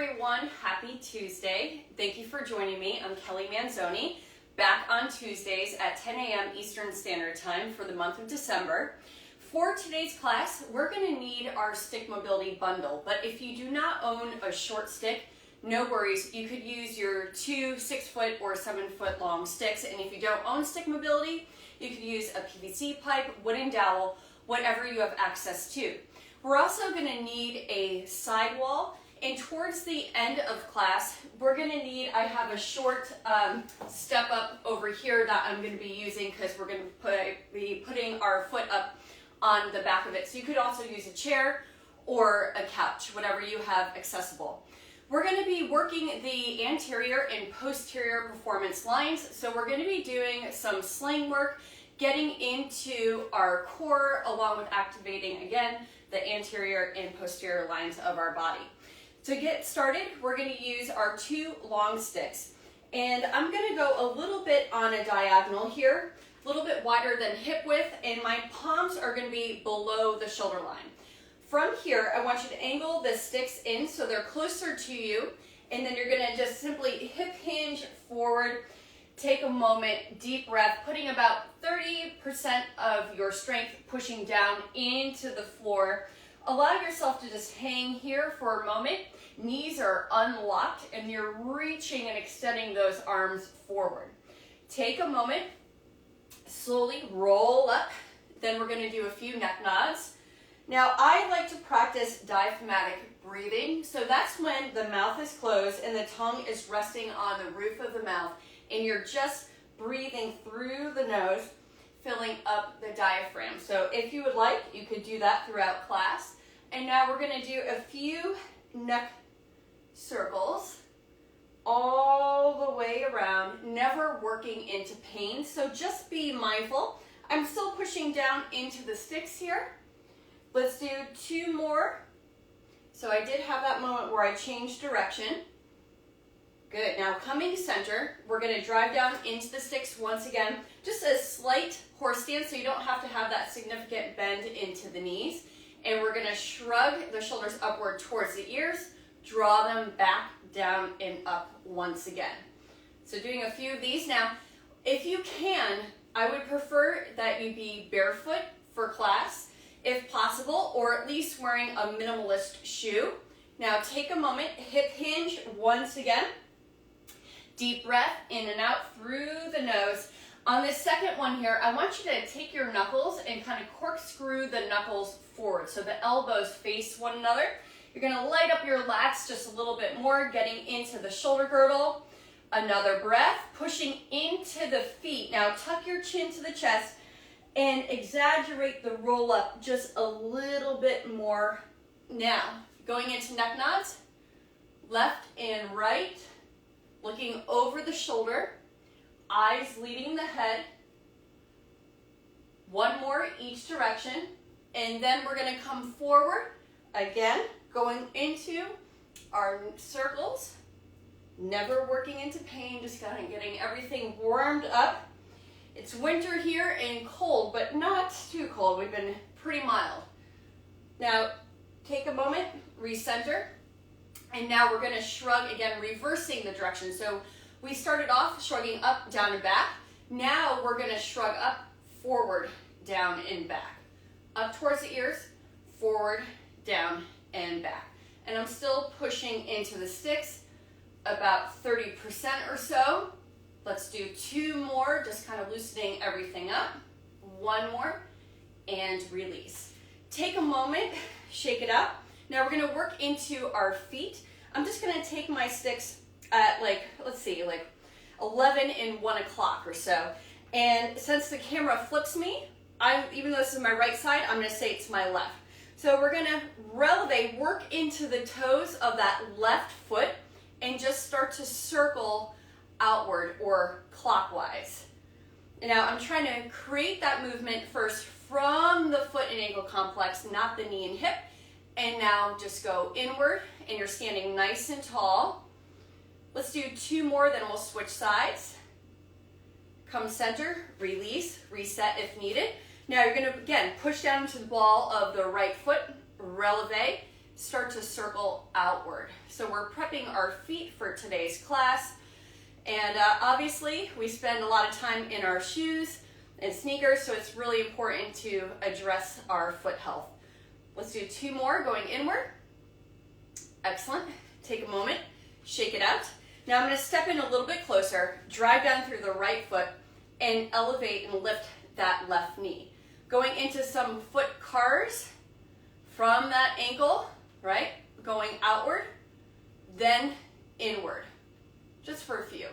everyone, happy Tuesday. Thank you for joining me. I'm Kelly Manzone, back on Tuesdays at 10 a.m. Eastern Standard Time for the month of December. For today's class, we're going to need our stick mobility bundle, but if you do not own a short stick, no worries. You could use your 2 6-foot or 7-foot long sticks, and if you don't own stick mobility, you could use a PVC pipe, wooden dowel, whatever you have access to. We're also going to need a sidewall, and towards the end of class, we're going to need, I have a short step up over here that I'm going to be using because we're going to be putting our foot up on the back of it. So you could also use a chair or a couch, whatever you have accessible. We're going to be working the anterior and posterior performance lines. So we're going to be doing some sling work, getting into our core along with activating, again, the anterior and posterior lines of our body. To get started, we're going to use our 2 long sticks. And I'm going to go a little bit on a diagonal here, a little bit wider than hip width, and my palms are going to be below the shoulder line. From here, I want you to angle the sticks in so they're closer to you, and then you're going to just simply hip hinge forward. Take a moment, deep breath, putting about 30% of your strength pushing down into the floor. Allow yourself to just hang here for a moment. Knees are unlocked and you're reaching and extending those arms forward. Take a moment, slowly roll up. Then we're going to do a few neck nods. Now, I like to practice diaphragmatic breathing. So that's when the mouth is closed and the tongue is resting on the roof of the mouth. And you're just breathing through the nose, filling up the diaphragm. So if you would like, you could do that throughout class. And now we're going to do a few neck circles all the way around, never working into pain. So just be mindful. I'm still pushing down into the sticks here. Let's do 2 more. So I did have that moment where I changed direction. Good. Now coming center, we're going to drive down into the sticks once again. Just a slight horse stance so you don't have to have that significant bend into the knees. And we're going to shrug the shoulders upward towards the ears, draw them back, down, and up once again. So doing a few of these. Now, if you can, I would prefer that you be barefoot for class, if possible, or at least wearing a minimalist shoe. Now take a moment, hip hinge once again. Deep breath in and out through the nose. On this second one here, I want you to take your knuckles and kind of corkscrew the knuckles forward so the elbows face one another. You're going to light up your lats just a little bit more, getting into the shoulder girdle. Another breath, pushing into the feet. Now tuck your chin to the chest and exaggerate the roll up just a little bit more. Now, going into neck nods, left and right. Looking over the shoulder, eyes leading the head. 1 more each direction, and then we're going to come forward again, going into our circles, never working into pain, just kind of getting everything warmed up. It's winter here and cold, but not too cold. We've been pretty mild. Now, take a moment, recenter. And now we're going to shrug again, reversing the direction. So we started off shrugging up, down, and back. Now we're going to shrug up, forward, down, and back. Up towards the ears, forward, down, and back. And I'm still pushing into the sticks, about 30% or so. Let's do 2 more, just kind of loosening everything up. 1 more, and release. Take a moment, shake it up. Now we're going to work into our feet. I'm just going to take my sticks at like 11 and 1 o'clock or so. And since the camera flips me, even though this is my right side, I'm going to say it's my left. So we're going to releve, work into the toes of that left foot and just start to circle outward or clockwise. Now I'm trying to create that movement first from the foot and ankle complex, not the knee and hip. And now just go inward, and you're standing nice and tall. Let's do 2 more, then we'll switch sides. Come center, release, reset if needed. Now you're going to, again, push down into the ball of the right foot, releve, start to circle outward. So we're prepping our feet for today's class. And obviously, we spend a lot of time in our shoes and sneakers, so it's really important to address our foot health. Let's do 2 more going inward. Excellent. Take a moment, shake it out. Now I'm going to step in a little bit closer, drive down through the right foot, and elevate and lift that left knee. Going into some foot cars from that ankle, right? Going outward, then inward. Just for a few.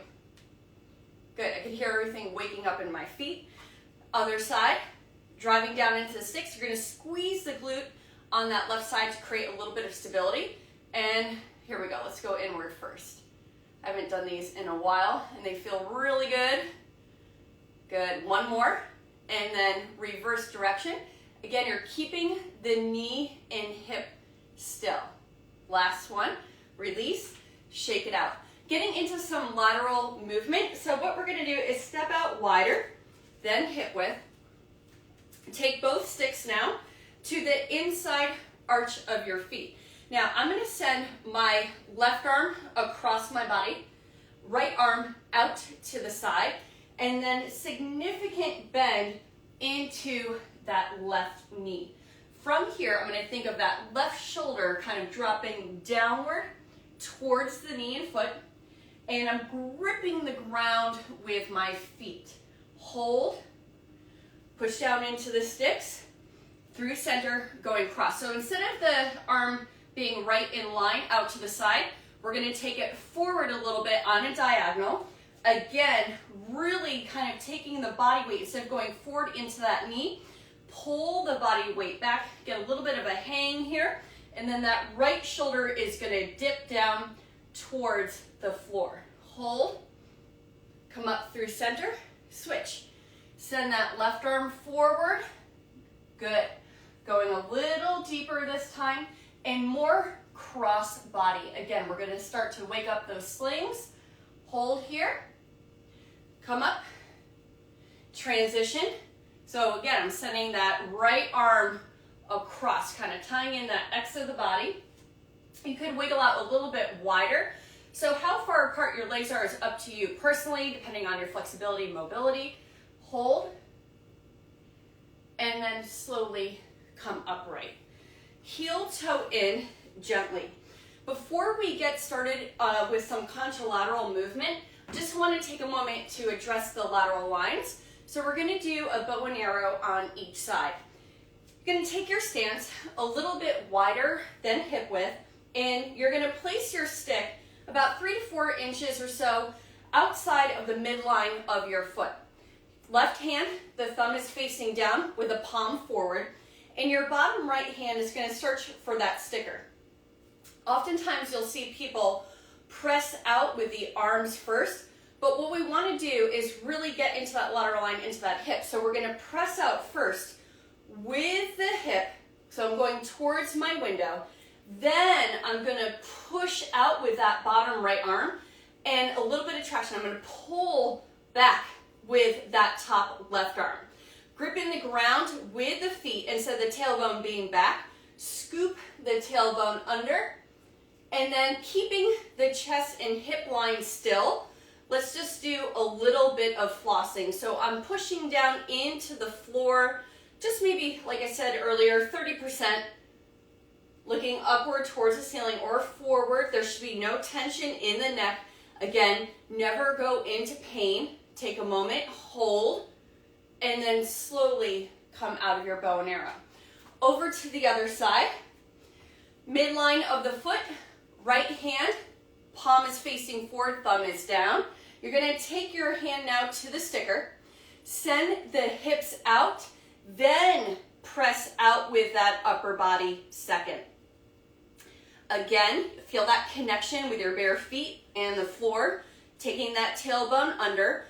Good. I can hear everything waking up in my feet. Other side, driving down into the sticks. You're going to squeeze the glute on that left side to create a little bit of stability. And here we go. Let's go inward first. I haven't done these in a while, and they feel really good. Good. 1 more, and then reverse direction. Again, you're keeping the knee and hip still. Last one. Release. Shake it out. Getting into some lateral movement. So what we're going to do is step out wider, then hip width. Take both sticks now to the inside arch of your feet. Now I'm going to send my left arm across my body, right arm out to the side, and then significant bend into that left knee. From here, I'm going to think of that left shoulder kind of dropping downward towards the knee and foot, and I'm gripping the ground with my feet. Hold, push down into the sticks, through center, going cross. So instead of the arm being right in line out to the side, we're going to take it forward a little bit on a diagonal. Again, really kind of taking the body weight, instead of going forward into that knee, pull the body weight back, get a little bit of a hang here, and then that right shoulder is going to dip down towards the floor. Hold, come up through center, switch. Send that left arm forward. Good. Going a little deeper this time and more cross body. Again, we're going to start to wake up those slings. Hold here. Come up. Transition. So again, I'm sending that right arm across, kind of tying in that X of the body. You could wiggle out a little bit wider. So how far apart your legs are is up to you personally, depending on your flexibility and mobility. Hold, and then slowly come upright. Heel toe in gently. Before we get started with some contralateral movement, just want to take a moment to address the lateral lines. So we're going to do a bow and arrow on each side. You're going to take your stance a little bit wider than hip width, and you're going to place your stick about 3 to 4 inches or so outside of the midline of your foot. Left hand, the thumb is facing down with the palm forward, and your bottom right hand is going to search for that sticker. Oftentimes you'll see people press out with the arms first, but what we want to do is really get into that lateral line, into that hip. So we're going to press out first with the hip, so I'm going towards my window. Then I'm going to push out with that bottom right arm, and a little bit of traction. I'm going to pull back with that top left arm. Gripping the ground with the feet instead of the tailbone being back. Scoop the tailbone under, and then keeping the chest and hip line still. Let's just do a little bit of flossing. So I'm pushing down into the floor, just maybe, like I said earlier, 30%. Looking upward towards the ceiling or forward. There should be no tension in the neck. Again, never go into pain. Take a moment, hold, and then slowly come out of your bow and arrow. Over to the other side. Midline of the foot, right hand, palm is facing forward, thumb is down. You're going to take your hand now to the sticker. Send the hips out, then press out with that upper body second. Again, feel that connection with your bare feet and the floor, taking that tailbone under.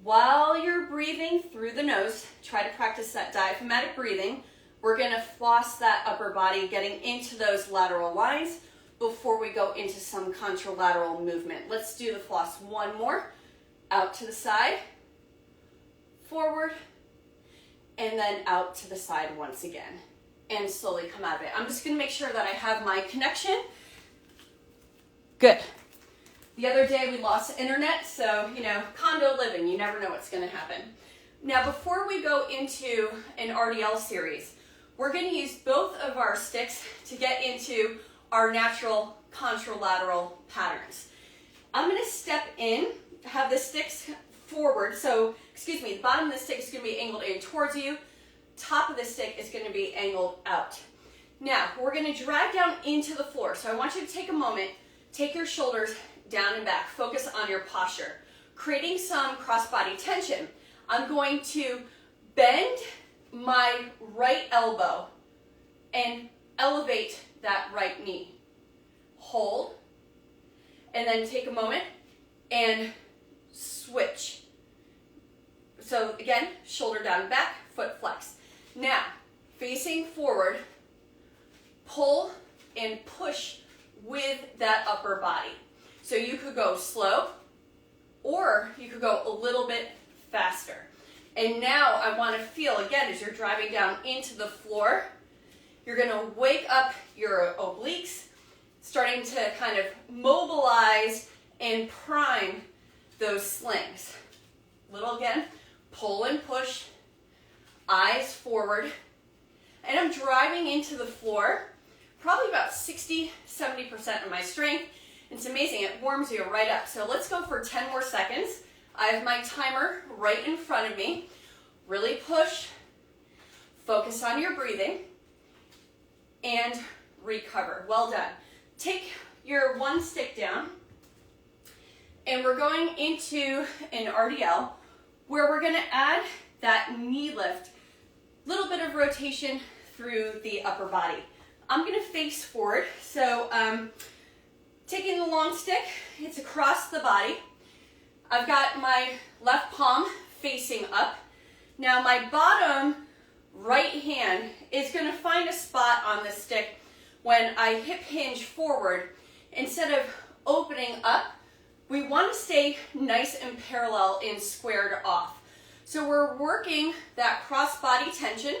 While you're breathing through the nose, try to practice that diaphragmatic breathing. We're going to floss that upper body, getting into those lateral lines before we go into some contralateral movement. Let's do the floss one more. Out to the side, forward, and then out to the side once again. and slowly come out of it. I'm just gonna make sure that I have my connection. Good. The other day we lost internet, so, you know, condo living, you never know what's gonna happen. Now, before we go into an RDL series, we're gonna use both of our sticks to get into our natural contralateral patterns. I'm gonna step in, have the sticks forward, so, excuse me, the bottom of the stick is gonna be angled in towards you, top of the stick is gonna be angled out. Now, we're gonna drag down into the floor, so I want you to take a moment, take your shoulders down and back, focus on your posture, creating some cross-body tension. I'm going to bend my right elbow and elevate that right knee. Hold, and then take a moment and switch. So again, shoulder down and back, foot flex. Now, facing forward, pull and push with that upper body. So you could go slow, or you could go a little bit faster. And now I want to feel, again, as you're driving down into the floor, you're going to wake up your obliques, starting to kind of mobilize and prime those slings. Little again, pull and push, eyes forward. And I'm driving into the floor, probably about 60-70% of my strength. It's amazing, it warms you right up. So let's go for 10 more seconds. I have my timer right in front of me. Really push, focus on your breathing, and recover. Well done. Take your one stick down, and we're going into an RDL where we're gonna add that knee lift, little bit of rotation through the upper body. I'm gonna face forward, so taking the long stick, it's across the body. I've got my left palm facing up. Now my bottom right hand is gonna find a spot on the stick when I hip hinge forward. Instead of opening up, we wanna stay nice and parallel and squared off. So we're working that cross body tension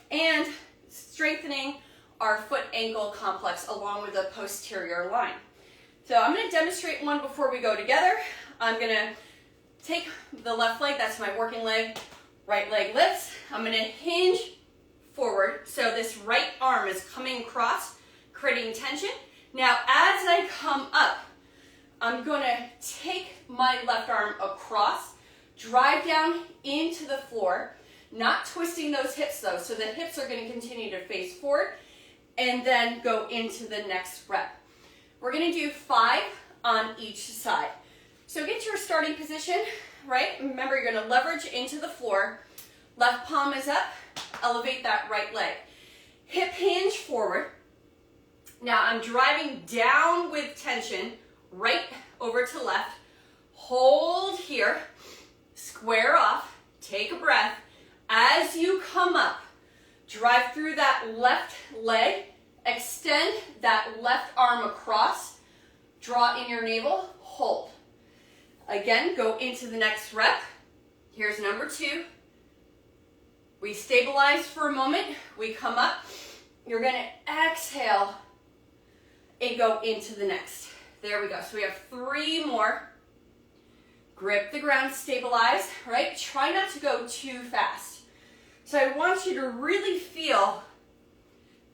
and strengthening our foot ankle complex along with the posterior line. So I'm going to demonstrate one before we go together. I'm going to take the left leg, that's my working leg, right leg lifts. I'm going to hinge forward, so this right arm is coming across, creating tension. Now as I come up, I'm going to take my left arm across, drive down into the floor, not twisting those hips though, so the hips are going to continue to face forward, and then go into the next rep. We're going to do 5 on each side. So get your starting position, right? Remember, you're going to leverage into the floor. Left palm is up. Elevate that right leg. Hip hinge forward. Now I'm driving down with tension, right over to left. Hold here. Square off. Take a breath. As you come up, drive through that left leg. Extend that left arm across, draw in your navel, hold. Again, go into the next rep. Here's number 2. We stabilize for a moment, we come up. You're gonna exhale and go into the next. There we go, so we have 3 more. Grip the ground, stabilize, right? Try not to go too fast. So I want you to really feel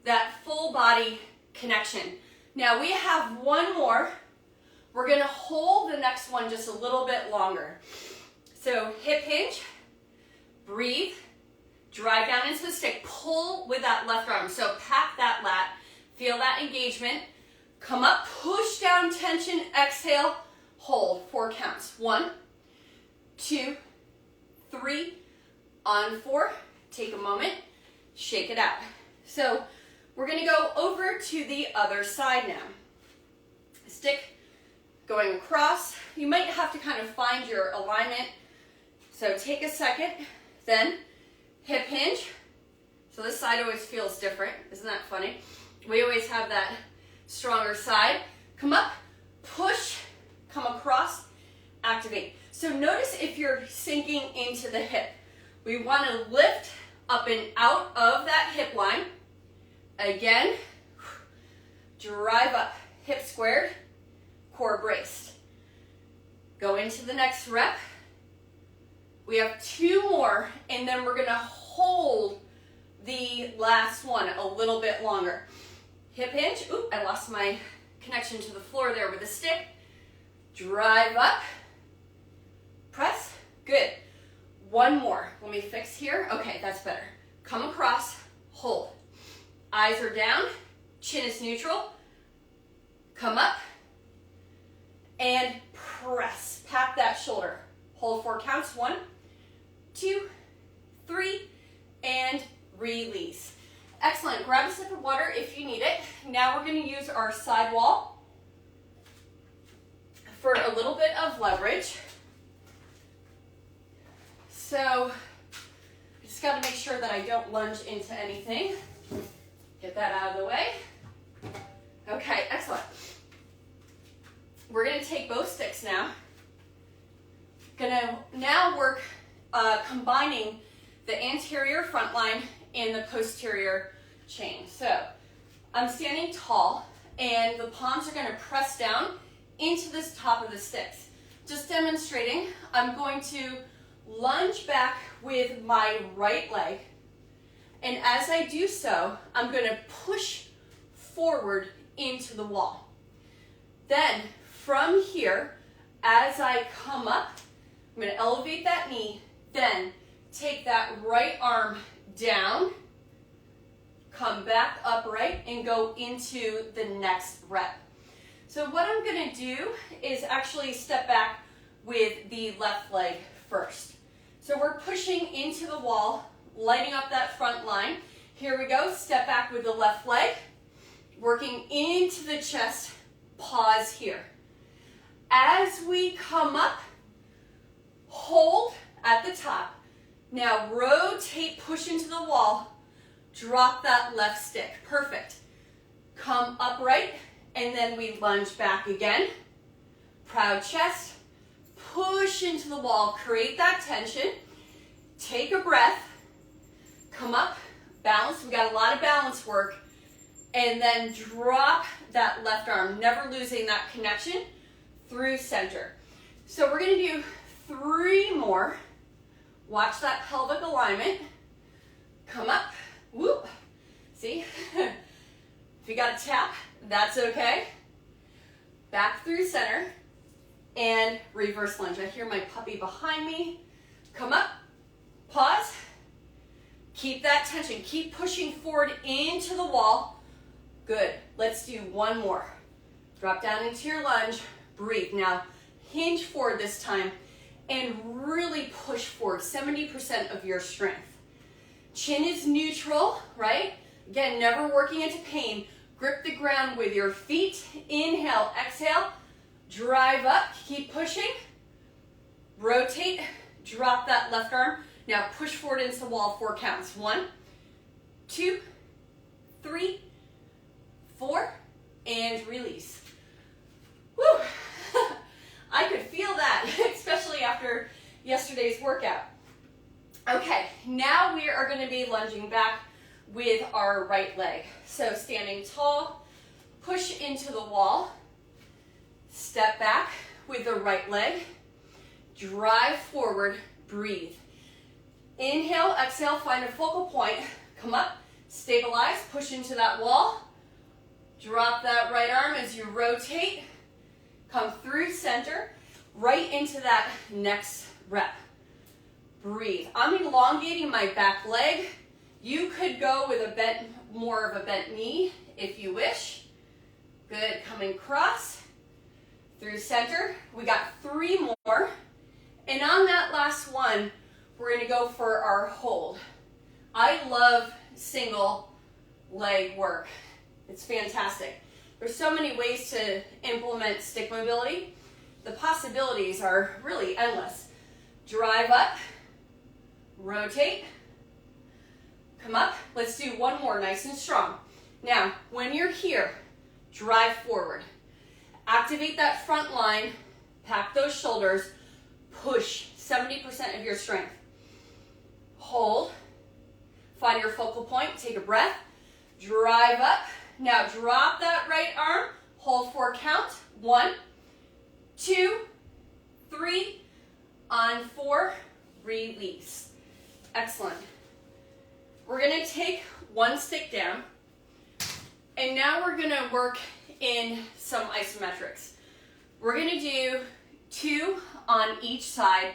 that full body connection. Now we have 1 more. We're gonna hold the next one just a little bit longer. So hip hinge, breathe, drive down into the stick, pull with that left arm. So pack that lat, feel that engagement. Come up, push down tension, exhale, hold, 4 counts. 1, 2, 3, on 4. Take a moment, shake it out. So we're going to go over to the other side now. Stick going across. You might have to kind of find your alignment. So take a second, then hip hinge. So this side always feels different. Isn't that funny? We always have that stronger side. Come up, push, come across, activate. So notice if you're sinking into the hip. We want to lift up and out of that hip line. Again, drive up, hip squared, core braced. Go into the next rep. We have 2 more, and then we're gonna hold the last one a little bit longer. Hip hinge. Oop, I lost my connection to the floor there with the stick. Drive up, press, good. 1 more. Let me fix here. Okay, that's better. Come across, hold. Eyes are down, chin is neutral. Come up, and press. Pack that shoulder. Hold 4 counts. 1, 2, 3, and release. Excellent. Grab a sip of water if you need it. Now we're going to use our side wall for a little bit of leverage. So I just got to make sure that I don't lunge into anything. Get that out of the way. Okay, excellent. We're going to take both sticks now. Going to now work combining the anterior front line and the posterior chain. So I'm standing tall, and the palms are going to press down into this top of the sticks. Just demonstrating, I'm going to lunge back with my right leg, and as I do so, I'm going to push forward into the wall. Then from here, as I come up, I'm going to elevate that knee, then take that right arm down, come back upright, and go into the next rep. So what I'm going to do is actually step back with the left leg first. So we're pushing into the wall, lighting up that front line. Here we go, step back with the left leg, working into the chest, pause here. As we come up, hold at the top. Now rotate, push into the wall, drop that left stick. Perfect. Come upright, and then we lunge back again. Proud chest, push into the wall, create that tension. Take a breath, come up, balance. We got a lot of balance work. And then drop that left arm, never losing that connection through center. So we're going to do 3 more. Watch that pelvic alignment. Come up, whoop. See? If you got a tap, that's okay. Back through center and reverse lunge. I hear my puppy behind me. Come up, pause. Keep that tension. Keep pushing forward into the wall. Good. Let's do 1 more. Drop down into your lunge. Breathe. Now, hinge forward this time and really push forward 70% of your strength. Chin is neutral, right? Again, never working into pain. Grip the ground with your feet. Inhale, exhale. Drive up. Keep pushing. Rotate. Drop that left arm. Now push forward into the wall, 4 counts. 1, 2, 3, 4, and release. Woo! I could feel that, especially after yesterday's workout. Okay, now we are going to be lunging back with our right leg. So standing tall, push into the wall, step back with the right leg, drive forward, breathe. Inhale, exhale, find a focal point, come up, stabilize, push into that wall, drop that right arm as you rotate, come through center, right into that next rep. Breathe. I'm elongating my back leg. You could go with a bent, more of a bent knee if you wish. Good, coming across, through center. We got 3 more. And on that last one, we're going to go for our hold. I love single leg work. It's fantastic. There's so many ways to implement stick mobility. The possibilities are really endless. Drive up, rotate, come up. Let's do 1 more, nice and strong. Now, when you're here, drive forward. Activate that front line, pack those shoulders, push 70% of your strength. Hold, find your focal point, take a breath, drive up. Now drop that right arm, hold 4 count. 1, 2, 3, on 4, release. Excellent. We're going to take 1 stick down, and now we're going to work in some isometrics. We're going to do 2 on each side,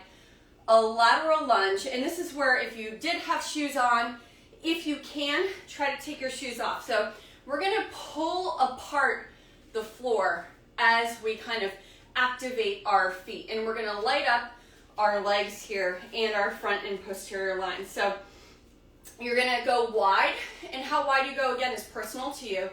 a lateral lunge, and this is where if you did have shoes on, if you can, try to take your shoes off. So we're going to pull apart the floor as we kind of activate our feet, and we're going to light up our legs here and our front and posterior lines. So you're going to go wide, and how wide you go again is personal to you.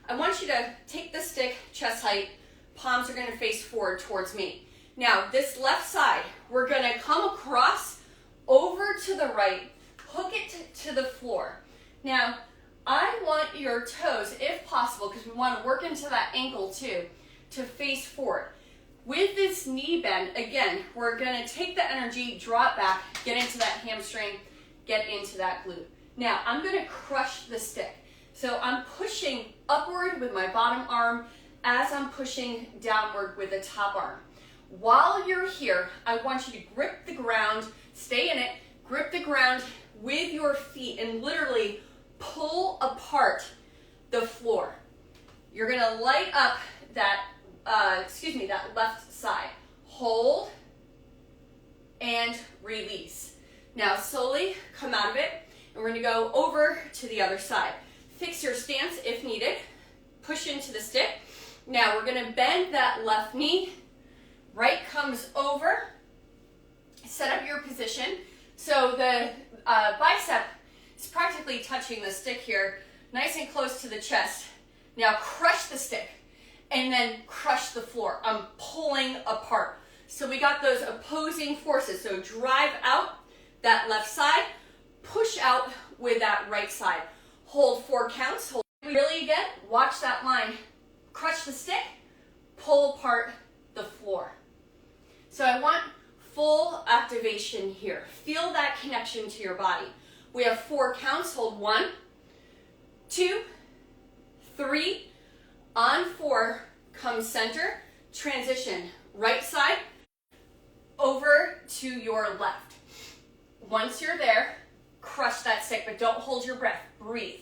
I want you to take the stick chest height, palms are going to face forward towards me. Now this left side, we're going to come across over to the right, hook it to the floor. Now I want your toes, if possible, because we want to work into that ankle too, to face forward. With this knee bend, again, we're going to take the energy, draw it back, get into that hamstring, get into that glute. Now, I'm going to crush the stick. So I'm pushing upward with my bottom arm as I'm pushing downward with the top arm. While you're here, I want you to grip the ground, stay in it, grip the ground with your feet and literally pull apart the floor. You're going to light up that that left side. Hold and release. Now slowly come out of it, and we're going to go over to the other side. Fix your stance if needed. Push into the stick. Now we're going to bend that left knee. Right comes over. Set up your position. So the bicep is practically touching the stick here, nice and close to the chest. Now crush the stick. And then crush the floor. I'm pulling apart. So we got those opposing forces. So drive out that left side, push out with that right side. Hold 4 counts. Hold really again. Watch that line. Crush the stick, pull apart the floor. So I want full activation here. Feel that connection to your body. We have 4 counts. Hold 1, 2, 3. On 4, come center, transition, right side, over to your left. Once you're there, crush that stick, but don't hold your breath. Breathe.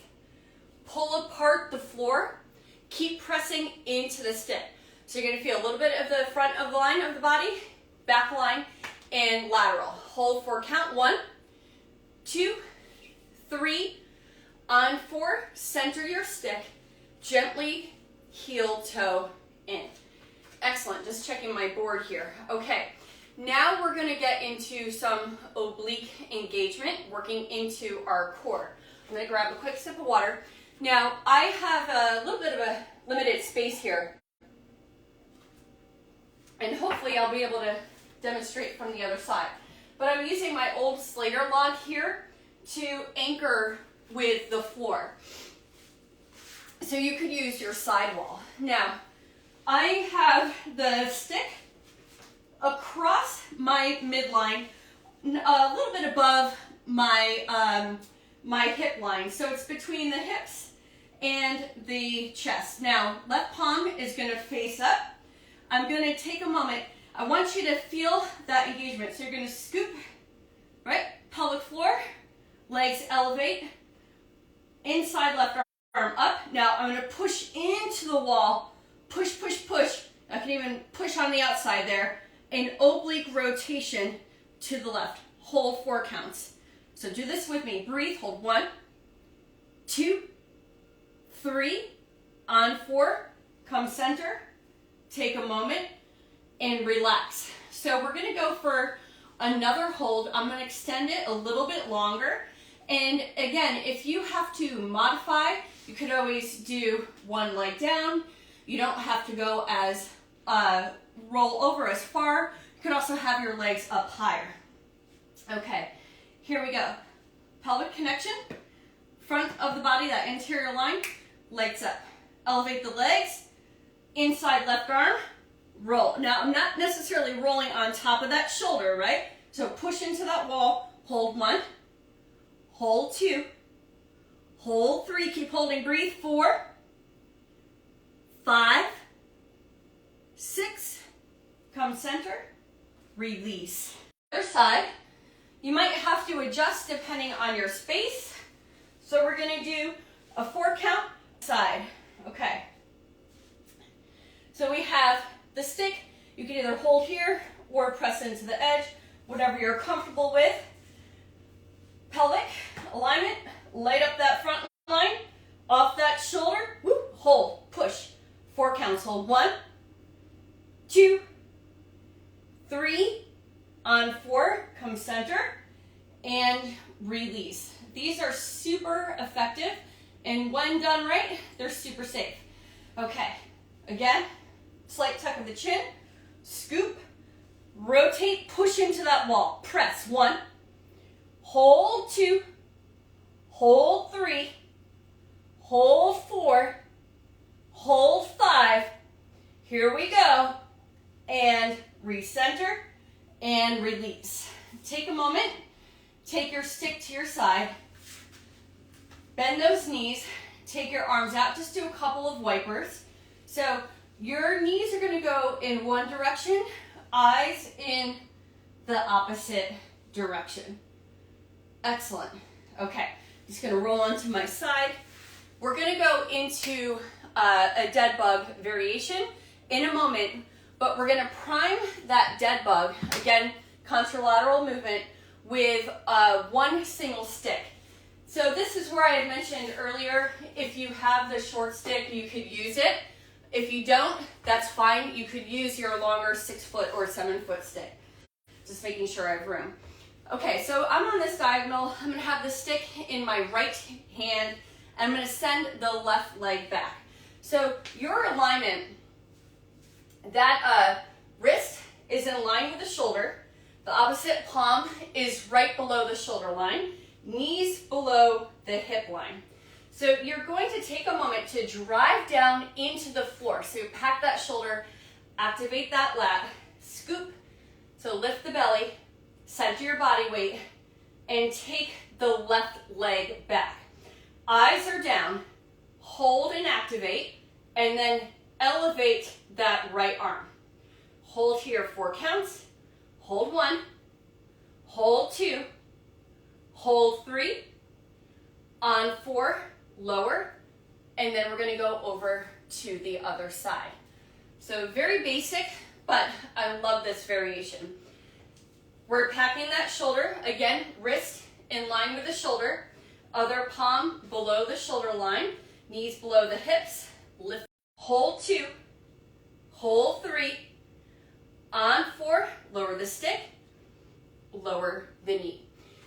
Pull apart the floor. Keep pressing into the stick. So you're going to feel a little bit of the front of the line of the body, back line, and lateral. Hold 4 count. 1, 2, 3. On 4, center your stick. Gently heel toe in. Excellent. Just checking my board here. Okay. Now we're going to get into some oblique engagement, working into our core. I'm going to grab a quick sip of water. Now I have a little bit of a limited space here, and hopefully I'll be able to demonstrate from the other side. But I'm using my old Slater log here to anchor with the floor. So you could use your sidewall. Now, I have the stick across my midline, a little bit above my, my hip line. So it's between the hips and the chest. Now, left palm is going to face up. I'm going to take a moment. I want you to feel that engagement. So you're going to scoop, right? Pelvic floor, legs elevate, inside left arm up. Now I'm going to push into the wall, push, push, push. I can even push on the outside there. An oblique rotation to the left. Hold 4 counts. So do this with me. Breathe, hold 1, 2, 3. On 4, come center, take a moment, and relax. So we're going to go for another hold. I'm going to extend it a little bit longer. And again, if you have to modify, you could always do one leg down. You don't have to go as roll over as far. You could also have your legs up higher. Okay, here we go. Pelvic connection, front of the body, that anterior line, legs up. Elevate the legs, inside left arm, roll. Now, I'm not necessarily rolling on top of that shoulder, right? So push into that wall, hold 1, hold 2, hold 3, keep holding, breathe, 4, 5, 6, come center, release. Other side, you might have to adjust depending on your space. So we're going to do a 4 count side. Okay. So we have the stick. You can either hold here or press into the edge, whatever you're comfortable with. Pelvic alignment, light up that front line, off that shoulder, whoop, hold, push. 4 counts, hold 1, 2, 3, on 4, come center, and release. These are super effective, and when done right, they're super safe. Okay, again, slight tuck of the chin, scoop, rotate, push into that wall, press, 1, hold 2, hold 3, hold 4, hold 5, here we go, and recenter, and release. Take a moment, take your stick to your side, bend those knees, take your arms out, just do a couple of wipers. So your knees are going to go in one direction, eyes in the opposite direction. Excellent. Okay, just going to roll onto my side. We're going to go into a dead bug variation in a moment, but we're going to prime that dead bug, again, contralateral movement, with one single stick. So this is where I had mentioned earlier, if you have the short stick, you could use it. If you don't, that's fine. You could use your longer 6-foot or 7-foot stick. Just making sure I have room. Okay, so I'm on this diagonal. I'm going to have the stick in my right hand, and I'm going to send the left leg back. So your alignment, that wrist is in line with the shoulder. The opposite palm is right below the shoulder line. Knees below the hip line. So you're going to take a moment to drive down into the floor. So you pack that shoulder, activate that lat, scoop, so lift the belly, center your body weight, and take the left leg back. Eyes are down, hold and activate, and then elevate that right arm. Hold here 4 counts, hold 1, hold 2, hold 3, on 4, lower, and then we're going to go over to the other side. So very basic, but I love this variation. We're packing that shoulder, again, wrist in line with the shoulder, other palm below the shoulder line, knees below the hips, lift, hold 2, hold 3, on 4, lower the stick, lower the knee.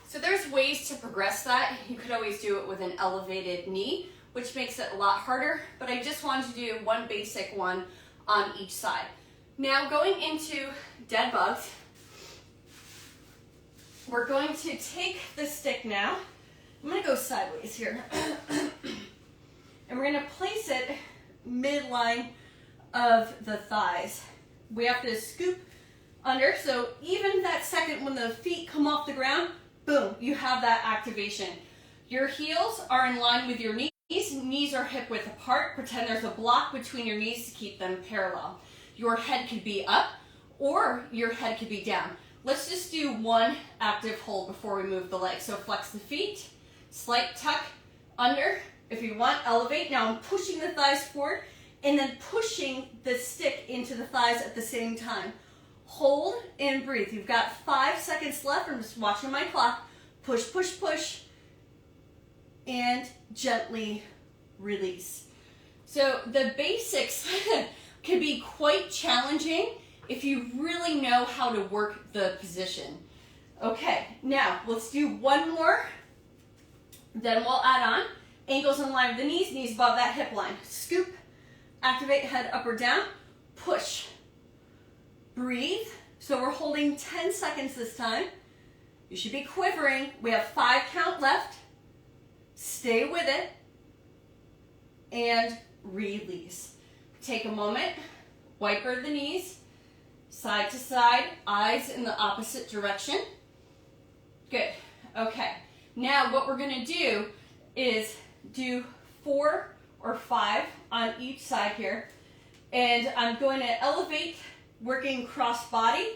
So there's ways to progress that. You could always do it with an elevated knee, which makes it a lot harder, but I just wanted to do one basic one on each side. Now going into dead bugs, we're going to take the stick now. I'm going to go sideways here. And we're going to place it midline of the thighs. We have to scoop under, so even that second when the feet come off the ground, boom, you have that activation. Your heels are in line with your knees. Knees are hip width apart. Pretend there's a block between your knees to keep them parallel. Your head could be up or your head could be down. Let's just do one active hold before we move the legs. So flex the feet, slight tuck under. If you want, elevate. Now I'm pushing the thighs forward and then pushing the stick into the thighs at the same time. Hold and breathe. You've got 5 seconds left. I'm just watching my clock. Push, push, push, and gently release. So the basics can be quite challenging if you really know how to work the position. Okay, now let's do one more. Then we'll add on. Ankles in line with the knees, knees above that hip line. Scoop, activate head up or down, push. Breathe. So we're holding 10 seconds this time. You should be quivering. We have 5 count left. Stay with it. And release. Take a moment. Wiper the knees. Side to side. Eyes in the opposite direction. Good. Okay. Now what we're going to do is do 4 or 5 on each side here. And I'm going to elevate, working cross body.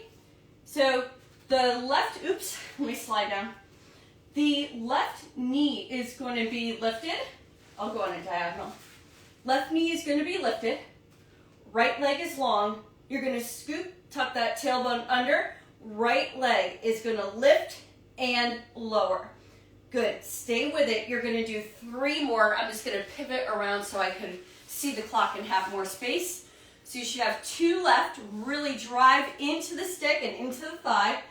So the left, oops, let me slide down. The left knee is going to be lifted. I'll go on a diagonal. Left knee is going to be lifted. Right leg is long. You're going to scoop, tuck that tailbone under. Right leg is going to lift and lower. Good. Stay with it. You're going to do 3 more. I'm just going to pivot around so I can see the clock and have more space. So you should have 2 left. Really drive into the stick and into the thigh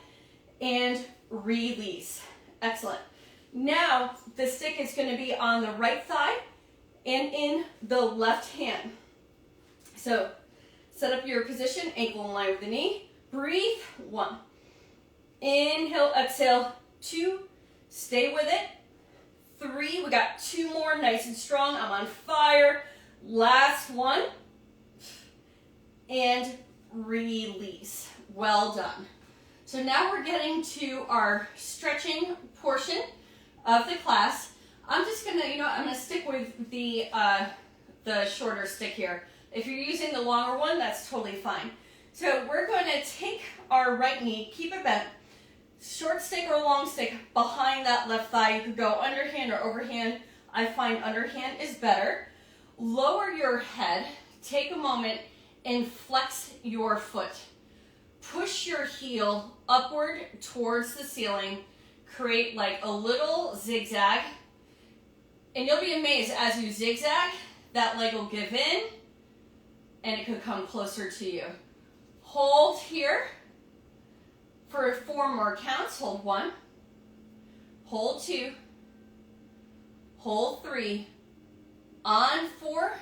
and release. Excellent. Now the stick is going to be on the right thigh and in the left hand. So set up your position, ankle in line with the knee. Breathe. 1. Inhale, exhale. 2. Stay with it. 3. We got 2 more, nice and strong. I'm on fire. Last one. And release. Well done. So now we're getting to our stretching portion of the class. I'm just gonna, I'm gonna stick with the shorter stick here. If you're using the longer one, that's totally fine. So we're going to take our right knee, keep it bent, short stick or long stick behind that left thigh. You could go underhand or overhand. I find underhand is better. Lower your head, take a moment and flex your foot. Push your heel upward towards the ceiling. Create like a little zigzag. And you'll be amazed as you zigzag, that leg will give in and it could come closer to you. Hold here for 4 more counts. Hold 1, hold 2, hold 3, on 4,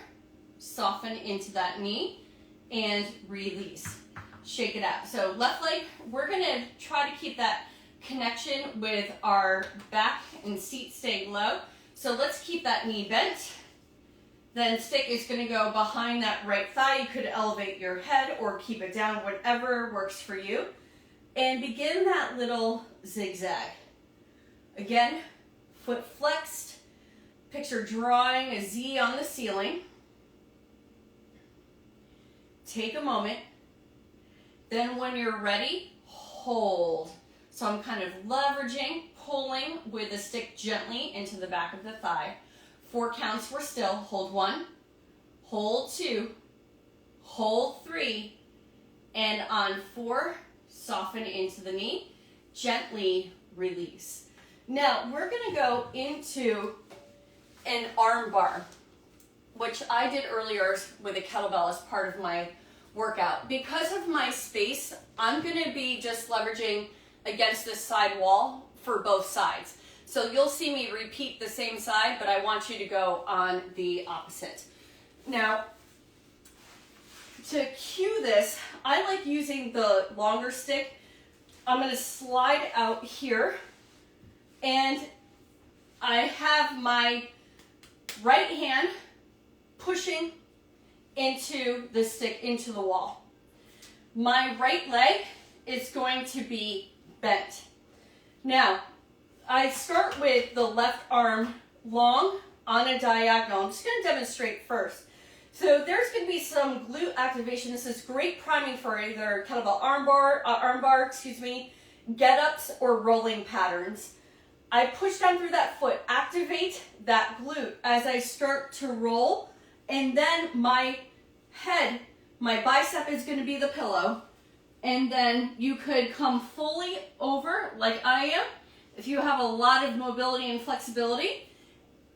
soften into that knee and release. Shake it out. So left leg, we're gonna try to keep that connection with our back and seat staying low. So let's keep that knee bent. Then stick is going to go behind that right thigh. You could elevate your head or keep it down, whatever works for you. And begin that little zigzag. Again, foot flexed. Picture drawing a Z on the ceiling. Take a moment. Then when you're ready, hold. So I'm kind of leveraging, pulling with the stick gently into the back of the thigh. 4 counts, we're still. Hold 1, hold 2, hold 3, and on 4, soften into the knee, gently release. Now we're going to go into an arm bar, which I did earlier with a kettlebell as part of my workout. Because of my space, I'm going to be just leveraging against this side wall for both sides. So you'll see me repeat the same side, but I want you to go on the opposite. Now, to cue this, I like using the longer stick. I'm going to slide out here, and I have my right hand pushing into the stick, into the wall. My right leg is going to be bent. Now, I start with the left arm long on a diagonal. I'm just going to demonstrate first. So there's going to be some glute activation. This is great priming for either kettlebell armbar, get-ups or rolling patterns. I push down through that foot, activate that glute as I start to roll, and then my head, my bicep is going to be the pillow, and then you could come fully over like I am. If you have a lot of mobility and flexibility,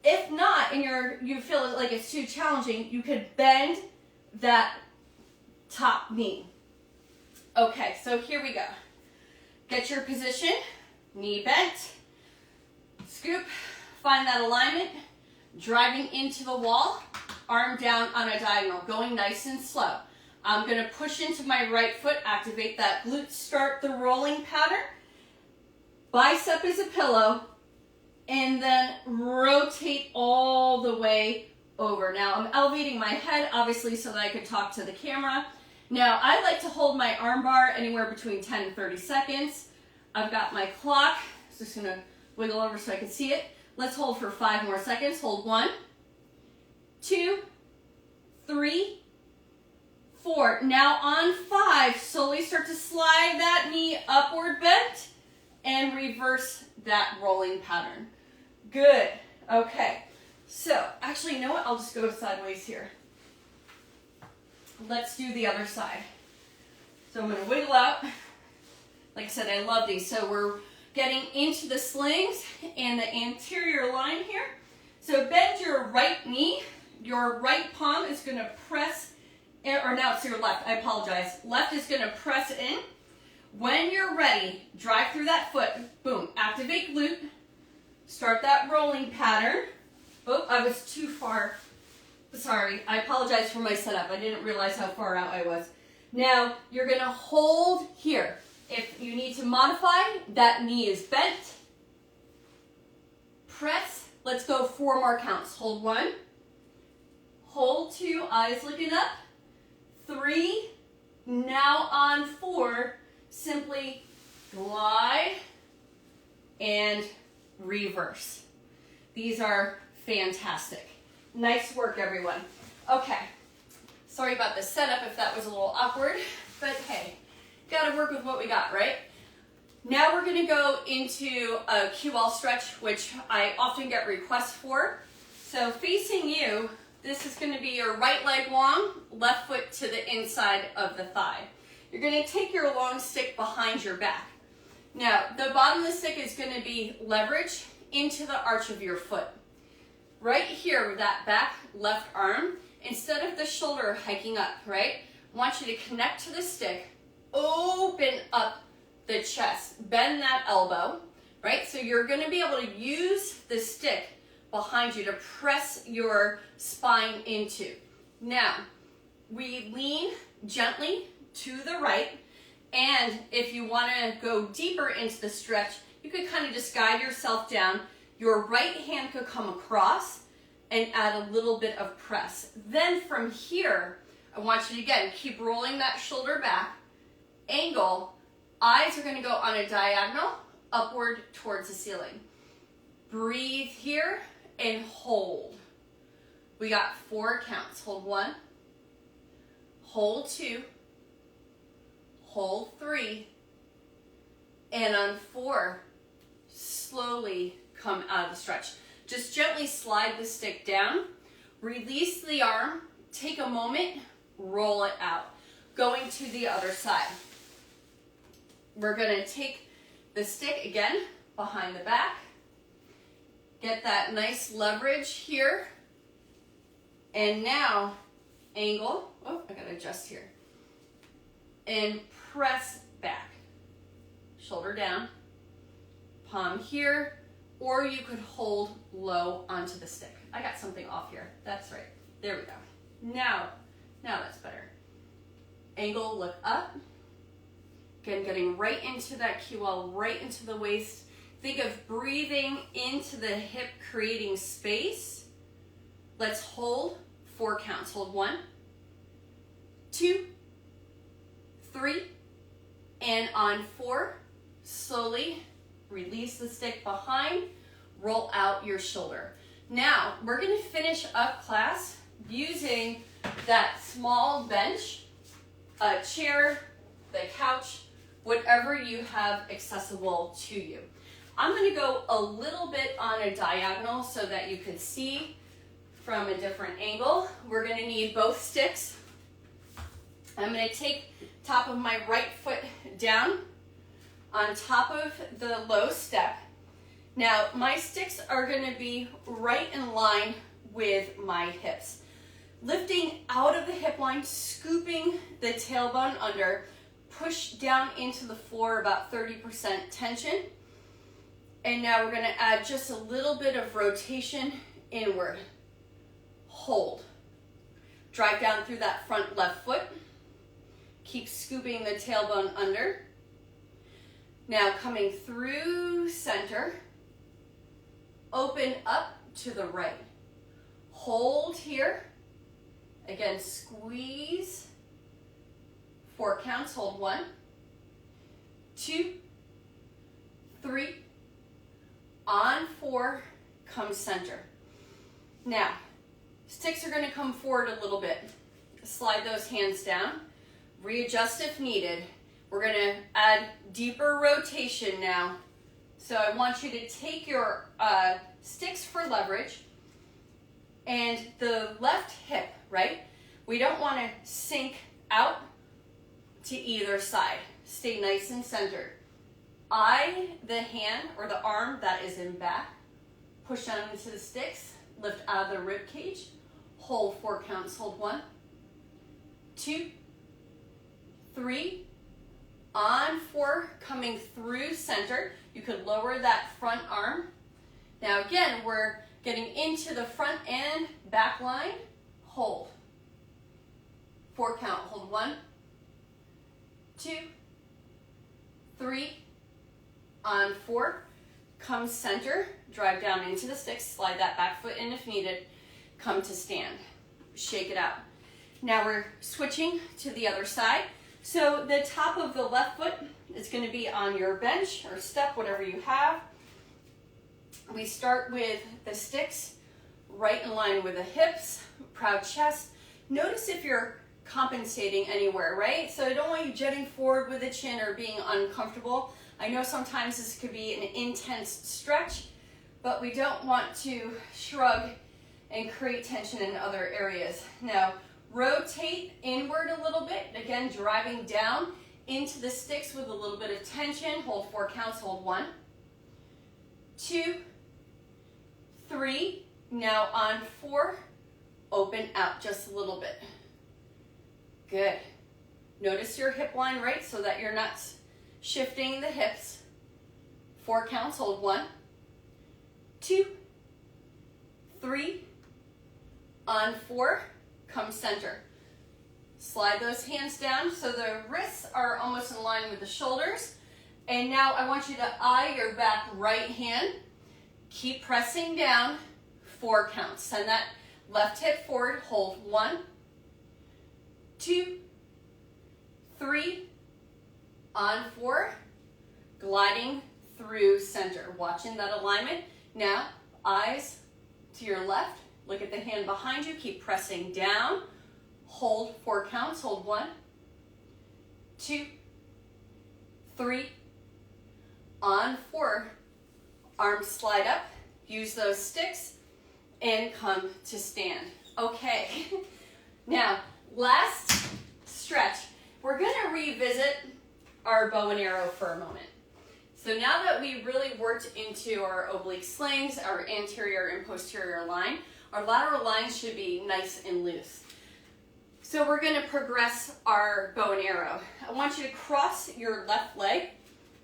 if not, and you feel like it's too challenging, you could bend that top knee. Okay, so here we go. Get your position, knee bent, scoop, find that alignment, driving into the wall, arm down on a diagonal, going nice and slow. I'm going to push into my right foot, activate that glute, start the rolling pattern. Bicep is a pillow, and then rotate all the way over. Now I'm elevating my head, obviously, so that I could talk to the camera. Now I like to hold my arm bar anywhere between 10 and 30 seconds. I've got my clock, so just gonna wiggle over so I can see it. Let's hold for 5 more seconds. Hold 1, 2, 3, 4. Now on 5, slowly start to slide that knee upward bent and reverse that rolling pattern. Good. Okay. So, actually, you know what? I'll just go sideways here. Let's do the other side. So I'm going to wiggle out. Like I said, I love these. So we're getting into the slings and the anterior line here. So bend your right knee. Your right palm is going to press, or now it's your left. I apologize. Left is going to press in. When you're ready, drive through that foot. Boom. Activate glute. Start that rolling pattern. Oh, I was too far. Sorry. I apologize for my setup. I didn't realize how far out I was. Now, you're going to hold here. If you need to modify, that knee is bent. Press. Let's go 4 more counts. Hold 1. Hold 2. Eyes looking up. 3. Now on 4, simply glide and reverse. These are fantastic. Nice work, everyone. Okay. Sorry about the setup if that was a little awkward, but hey, got to work with what we got, right? Now we're going to go into a cue ball stretch, which I often get requests for. So facing you, this is going to be your right leg long, left foot to the inside of the thigh. You're going to take your long stick behind your back. Now, the bottom of the stick is going to be leveraged into the arch of your foot. Right here with that back left arm, instead of the shoulder hiking up, right? I want you to connect to the stick, open up the chest, bend that elbow, right? So you're going to be able to use the stick behind you to press your spine into. Now, we lean gently to the right, and if you want to go deeper into the stretch, you could kind of just guide yourself down. Your right hand could come across and add a little bit of press. Then from here, I want you to, again, keep rolling that shoulder back, angle, eyes are going to go on a diagonal, upward towards the ceiling. Breathe here and hold. We got 4 counts. Hold 1, hold 2, hold 3, and on 4, slowly come out of the stretch. Just gently slide the stick down, release the arm, take a moment, roll it out. Going to the other side. We're going to take the stick again behind the back, get that nice leverage here, and now angle, oh, I got to adjust here, and press back. Shoulder down, palm here, or you could hold low onto the stick. I got something off here. That's right. There we go. Now that's better. Angle, look up. Again, getting right into that cue ball, right into the waist. Think of breathing into the hip, creating space. Let's hold 4 counts. Hold 1, 2, 3, and on 4, slowly release the stick behind, roll out your shoulder. Now, we're going to finish up class using that small bench, a chair, the couch, whatever you have accessible to you. I'm going to go a little bit on a diagonal so that you can see from a different angle. We're going to need both sticks. I'm going to take top of my right foot down on top of the low step. Now, my sticks are going to be right in line with my hips. Lifting out of the hip line, scooping the tailbone under, push down into the floor about 30% tension. And now we're going to add just a little bit of rotation inward. Hold. Drive down through that front left foot. Keep scooping the tailbone under. Now coming through center, open up to the right. Hold here. Again, squeeze. 4 counts, hold 1, 2, 3. On 4, come center. Now, sticks are going to come forward a little bit. Slide those hands down. Readjust if needed. We're going to add deeper rotation now. So I want you to take your sticks for leverage and the left hip, right? We don't want to sink out to either side. Stay nice and centered. The hand or the arm that is in back, push down into the sticks, lift out of the rib cage, hold 4 counts, hold 1, 2, 3, on 4, coming through center. You could lower that front arm. Now again, we're getting into the front and back line, hold. 4 count, hold 1, 2, 3, on 4, come center, drive down into the sticks, slide that back foot in if needed, come to stand, shake it out. Now we're switching to the other side. So the top of the left foot is going to be on your bench or step, whatever you have. We start with the sticks right in line with the hips, proud chest. Notice if you're compensating anywhere, right? So I don't want you jetting forward with the chin or being uncomfortable. I know sometimes this could be an intense stretch, but we don't want to shrug and create tension in other areas. Now, rotate inward a little bit, again, driving down into the sticks with a little bit of tension. Hold 4 counts, hold 1, 2, 3. Now on 4, open out just a little bit. Good. Notice your hip line, right, so that you're not shifting the hips. 4 counts, hold 1, 2, 3. On 4, come center. Slide those hands down so the wrists are almost in line with the shoulders. And now I want you to eye your back right hand. Keep pressing down, 4 counts. Send that left hip forward, hold 1, 2, 3. On 4, gliding through center. Watching that alignment. Now, eyes to your left. Look at the hand behind you. Keep pressing down. Hold 4 counts. Hold 1, 2, 3. On 4, arms slide up. Use those sticks and come to stand. Okay. Now, last stretch. We're going to revisit our bow and arrow for a moment. So now that we really worked into our oblique slings, our anterior and posterior line, our lateral lines should be nice and loose. So we're going to progress our bow and arrow. I want you to cross your left leg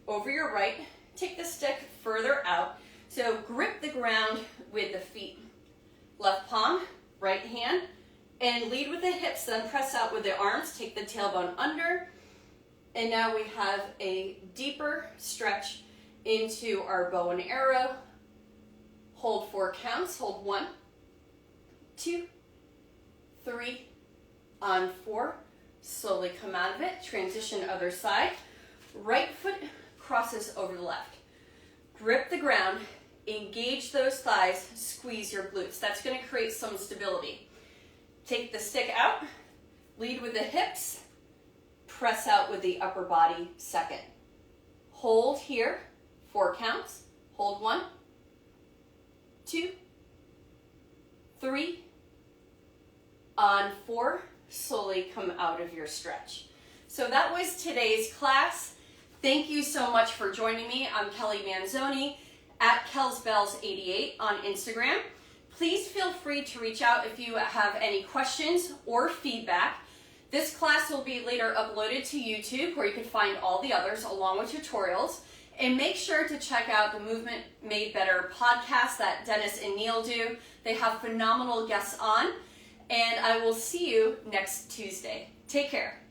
over your right. Take the stick further out. So grip the ground with the feet. Left palm, right hand, and lead with the hips, then press out with the arms. Take the tailbone under. And now we have a deeper stretch into our bow and arrow. Hold 4 counts. Hold 1, 2, 3. On 4, slowly come out of it. Transition other side. Right foot crosses over the left. Grip the ground. Engage those thighs. Squeeze your glutes. That's going to create some stability. Take the stick out. Lead with the hips. Press out with the upper body second. Hold here, 4 counts. Hold 1, 2, 3. On 4, slowly come out of your stretch. So that was today's class. Thank you so much for joining me. I'm Kelly Manzone at KelsBells88 on Instagram. Please feel free to reach out if you have any questions or feedback. This class will be later uploaded to YouTube where you can find all the others along with tutorials. And make sure to check out the Movement Made Better podcast that Dennis and Neil do. They have phenomenal guests on. And I will see you next Tuesday. Take care.